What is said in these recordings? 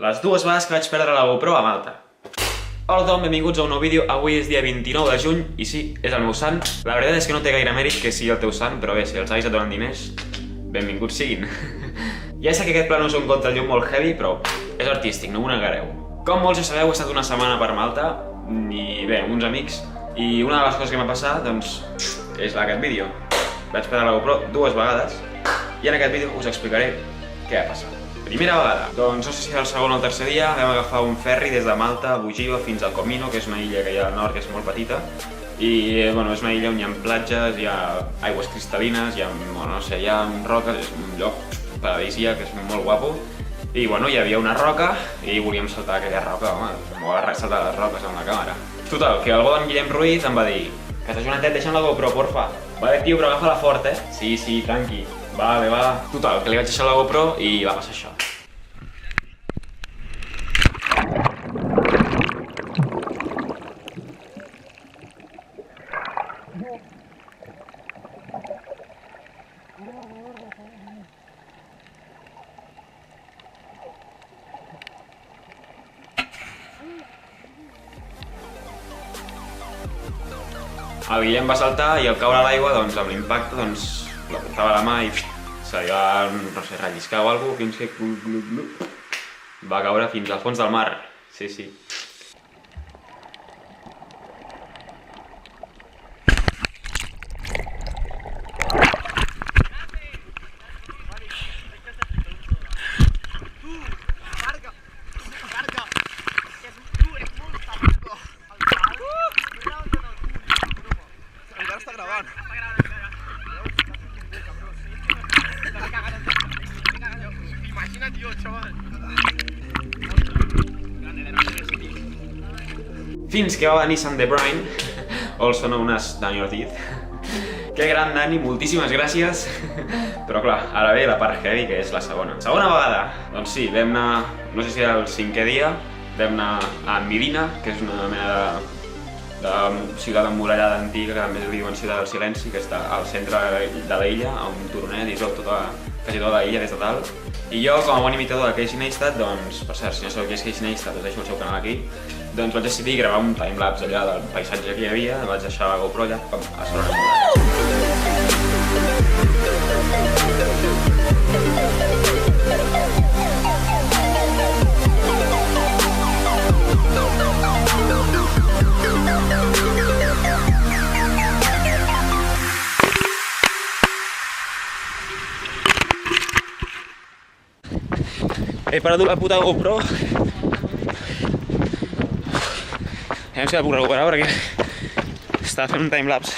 Les dues vegades que vaig perdre la GoPro a Malta. Hola a tothom, benvinguts a un nou vídeo. Avui és dia 29 de juny i sí, és el meu sant. La veritat és que no té gaire mèrit que sigui el teu sant, però bé, si els avis et donen diners, benvinguts siguin. Ja sé que aquest plan no és un contrallum molt heavy, però és artístic, no m'ho negareu. Com molts ja sabeu, he estat una setmana per Malta i bé, amb uns amics, i una de les coses que m'ha passat, doncs, és aquest vídeo. Vaig perdre la GoPro dues vegades i en aquest vídeo us explicaré què ha passat. Primera vegada, doncs no sé si era el segon o el tercer dia, vam agafar un ferri des de Malta a Bugiva fins al Comino, que és una illa que hi ha al nord, que és molt petita. I bueno, és una illa on hi ha platges, hi ha aigües cristal·lines, hi ha, bueno, no sé, hi ha roques, és un lloc paradisíac, que és molt guapo. I bueno, hi havia una roca i volíem saltar aquella roca, home, m'ho saltar les roques amb la càmera. Total, que el bon Guillem Ruiz em va dir que t'has Jonatet, deixa'm la GoPro, porfa. Vale, tio, però agafa-la fort, eh? Sí, tranqui. Vale, va. Total, que li vaig deixar la GoPro i va passar això. El Guillem va saltar i al caure a l'aigua, doncs, amb l'impacte, doncs, la portava a la mà i se li va, no sé, relliscar o alguna cosa, fins que va caure fins al fons del mar. Sí. Fins que va venir Sam De Bruyne, also known as Daniel Ortiz. Que gran Dani, moltíssimes gràcies. Però clar, ara ve la part heavy, que és la segona. Segona vegada, doncs sí, vam anar, no sé si era el 5è dia, vam anar a Medina, que és una mena de ciutat emmurallada antiga, que també es diuen Ciutat del Silenci, que està al centre de l'illa, a un turonet, i quasi tota la illa des de dalt. I jo, com a bon imitador de Casey Neistat, doncs, per cert, si no sabeu qui és Casey Neistat, us deixo el seu canal aquí, doncs vaig decidir gravar un timelapse allà del paisatge que hi havia, vaig deixar la GoPro allà, a sobre he parat la puta GoPro. Aviam si la puc recuperar perquè estava fent un timelapse.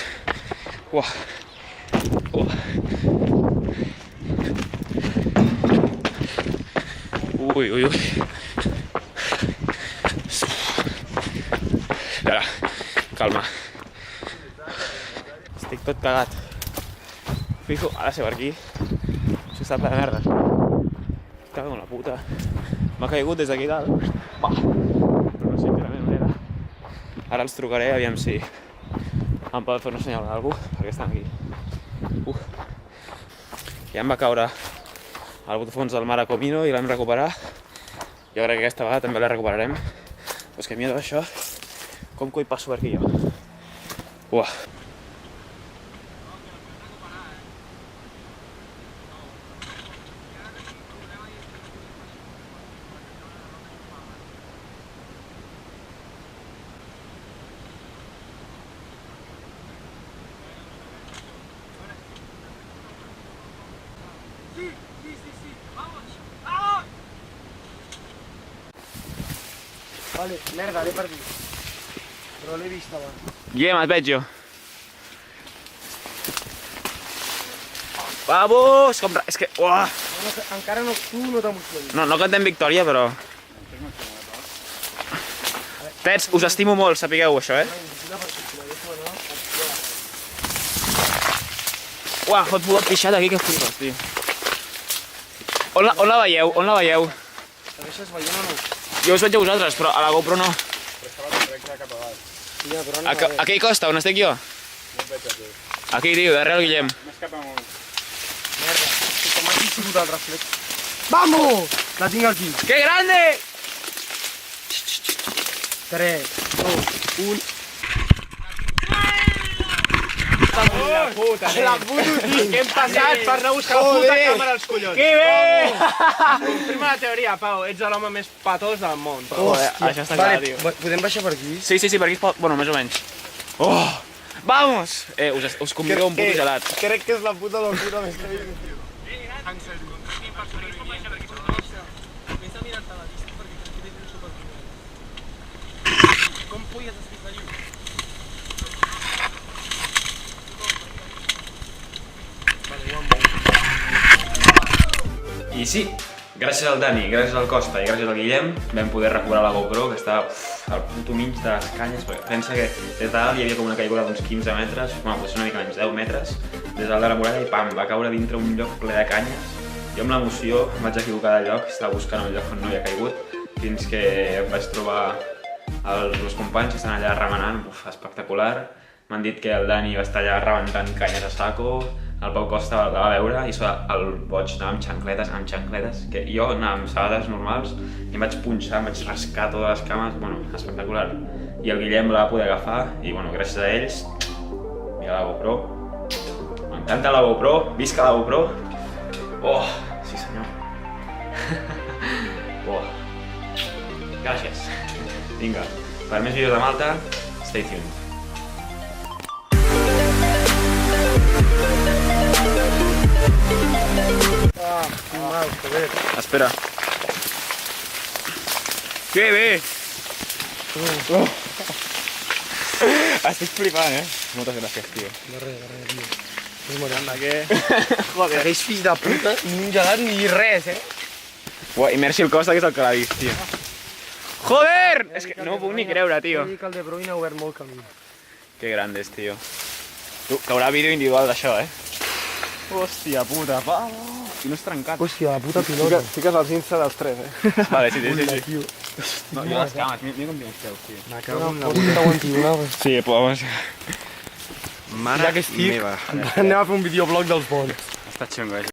Ui. Espera, calma. Estic tot cagat. Fijo, ha de ser per aquí. Això està ple de merda. Cago en la puta. M'ha caigut des d'aquí dalt. Però no sé clarament on era. Ara els trucaré, aviam si em poden fer una senyal d'algú, perquè estan aquí. Ja em va caure al fons del mar a Comino i l'hem recuperat. Jo crec que aquesta vegada també la recuperarem. Però és que miedo això, com coi passo per aquí jo? Vale, merda, l'he perdut. Però l'he vist abans. Guillem, et veig jo. Vamos! És que... Encara no, tu no t'emocionis. No cantem victòria, però... Pets, us estimo molt, sapigueu això, eh? Uah, fot pudor pixat aquí, que flipes, tio. On la veieu? On la veieu? Segueixes veient o no? Jo us veig a vosaltres, però a la GoPro no. Però estava la recta cap avall. A aquell costa, on estic jo? No et veig aquí. Aquí, tio, darrere el Guillem. Més cap amunt. Merda, com hagi sigut el reflex. ¡Vamos! La tinc aquí. ¡Qué grande! 3, 2, 1... La puta, nen. La puta, tio! Què hem passat per anar a buscar la puta càmera als collons? Que bé! Confirma la teoria, Pau. Ets l'home més patós del món. Hòstia. Això està clar, tio. Podem baixar per aquí? Sí, per aquí es pot... Bueno, més o menys. Oh! Vamos! Us convido a un puto gelat. Crec que és la puta locura més que he vist. I sí, gràcies al Dani, gràcies al Costa i gràcies al Guillem vam poder recuperar la GoPro, que està al puto mig de les canyes, perquè pensa que des de dalt hi havia com una caiguda d'uns 15 metres, bueno, potser una mica menys, 10 metres, des dalt de la muralla i pam, va caure dintre un lloc ple de canyes. Jo amb l'emoció em vaig equivocar de lloc, estava buscant un lloc on no havia caigut, fins que vaig trobar els companys que estan allà remenant, espectacular. M'han dit que el Dani va estar allà rebentant canyes a saco, el Pau Costa la va veure i el boig anava amb xancletes, que jo anava amb sabates normals i em vaig punxar, em vaig rascar totes les cames, bueno, espectacular. I el Guillem la va poder agafar i, bueno, gràcies a ells, mira la GoPro. M'encanta la GoPro, visca la GoPro. Oh, sí senyor. Oh. Gràcies. Vinga, per més vídeos de Malta, stay tuned. Quin mal, joder. Espera. Que bé! Estic flipant, Moltes gràcies, tio. De res, tio. És molt Anda, què? Joder, aquells fills de puta, ni un gelat ni res, Uau, i merci el Costa, que és el que l'ha vist, tio. Joder! És que no ho puc ni creure, tio. He dit que el De Bruyne ha obert molt camí. Que grandes, tio. Tu, caurà vídeo individual d'això, Hòstia puta, Pau. I no és trencat. Hòstia, la puta pilota. Fiques els insta dels tres, Vale, sí. Tio. No, jo les cames, mira com tens peus, tio. Me cago en la puta guantiona. Sí, pues... Ja que estic, anem a fer un videoblog dels bons. Està xungo,